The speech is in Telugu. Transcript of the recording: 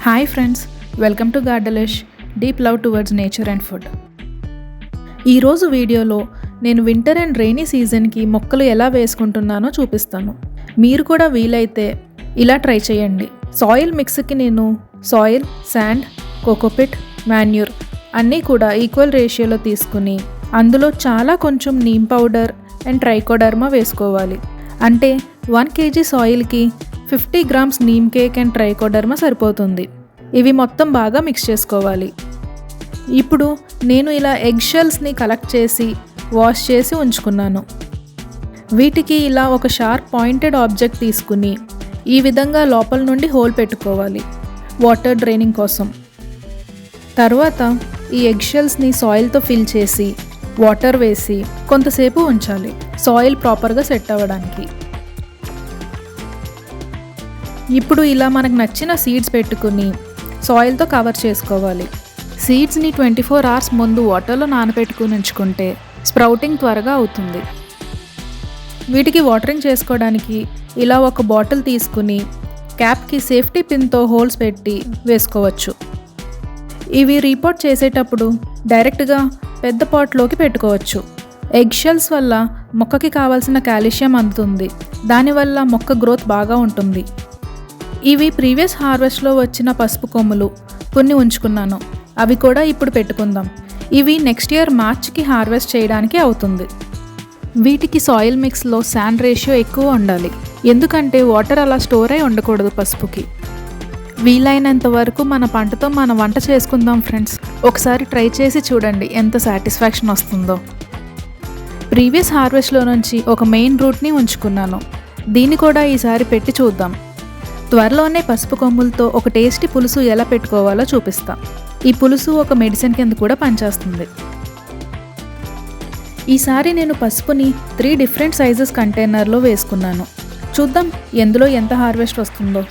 హాయ్ ఫ్రెండ్స్, వెల్కమ్ టు గార్డెలిష్ deep love towards nature and food. ఈరోజు వీడియోలో నేను వింటర్ అండ్ రెయినీ సీజన్కి మొక్కలు ఎలా వేసుకుంటున్నానో చూపిస్తాను. మీరు కూడా వీలైతే ఇలా ట్రై చేయండి. సాయిల్ మిక్స్కి నేను సాయిల్, శాండ్, కోకోపిట్, మాన్యూర్ అన్నీ కూడా ఈక్వల్ రేషియోలో తీసుకుని అందులో చాలా కొంచెం నీమ్ పౌడర్ అండ్ ట్రైకోడర్మా వేసుకోవాలి. అంటే 1 kg సాయిల్కి 50 grams neem cake and trichoderma సరిపోతుంది. ఇవి మొత్తం బాగా మిక్స్ చేసుకోవాలి. ఇప్పుడు నేను ఇలా ఎగ్ షెల్స్ని కలెక్ట్ చేసి వాష్ చేసి ఉంచుకున్నాను. వీటికి ఇలా ఒక షార్ప్ పాయింటెడ్ ఆబ్జెక్ట్ తీసుకుని ఈ విధంగా లోపల నుండి హోల్ పెట్టుకోవాలి వాటర్ డ్రైనింగ్ కోసం. తర్వాత ఈ ఎగ్ షెల్స్ని సాయిల్తో ఫిల్ చేసి వాటర్ వేసి కొంతసేపు ఉంచాలి, సాయిల్ ప్రాపర్గా సెట్ అవ్వడానికి. ఇప్పుడు ఇలా మనకు నచ్చిన సీడ్స్ పెట్టుకుని సాయిల్తో కవర్ చేసుకోవాలి. సీడ్స్ని 24 hours ముందు వాటర్లో నానబెట్టుకుని ఉంచుకుంటే స్ప్రౌటింగ్ త్వరగా అవుతుంది. వీటికి వాటరింగ్ చేసుకోవడానికి ఇలా ఒక బాటిల్ తీసుకుని క్యాప్కి సేఫ్టీ పిన్తో హోల్స్ పెట్టి వేసుకోవచ్చు. ఇవి రీపోర్ట్ చేసేటప్పుడు డైరెక్ట్గా పెద్ద పాట్లోకి పెట్టుకోవచ్చు. ఎగ్ షెల్స్ వల్ల మొక్కకి కావాల్సిన కాల్షియం అందుతుంది. దానివల్ల మొక్క గ్రోత్ బాగా ఉంటుంది. ఇవి ప్రీవియస్ హార్వెస్ట్లో వచ్చిన పసుపు కొమ్ములు కొన్ని ఉంచుకున్నాను, అవి కూడా ఇప్పుడు పెట్టుకుందాం. ఇవి నెక్స్ట్ ఇయర్ మార్చ్కి హార్వెస్ట్ చేయడానికి అవుతుంది. వీటికి సాయిల్ మిక్స్లో శాండ్ రేషియో ఎక్కువ ఉండాలి, ఎందుకంటే వాటర్ అలా స్టోర్ అయి ఉండకూడదు పసుపుకి. వీలైనంత వరకు మన పంటతో మనం వంట చేసుకుందాం ఫ్రెండ్స్. ఒకసారి ట్రై చేసి చూడండి ఎంత సాటిస్ఫాక్షన్ వస్తుందో. ప్రీవియస్ హార్వెస్ట్లో నుంచి ఒక మెయిన్ రూట్ని ఉంచుకున్నాను, దీన్ని కూడా ఈసారి పెట్టి చూద్దాం. త్వరలోనే పసుపు కొమ్ములతో ఒక టేస్టీ పులుసు ఎలా పెట్టుకోవాలో చూపిస్తాం. ఈ పులుసు ఒక మెడిసిన్ కింద కూడా పనిచేస్తుంది. ఈసారి నేను పసుపుని 3 different సైజెస్ కంటైనర్లో వేసుకున్నాను. చూద్దాం ఎందులో ఎంత హార్వెస్ట్ వస్తుందో.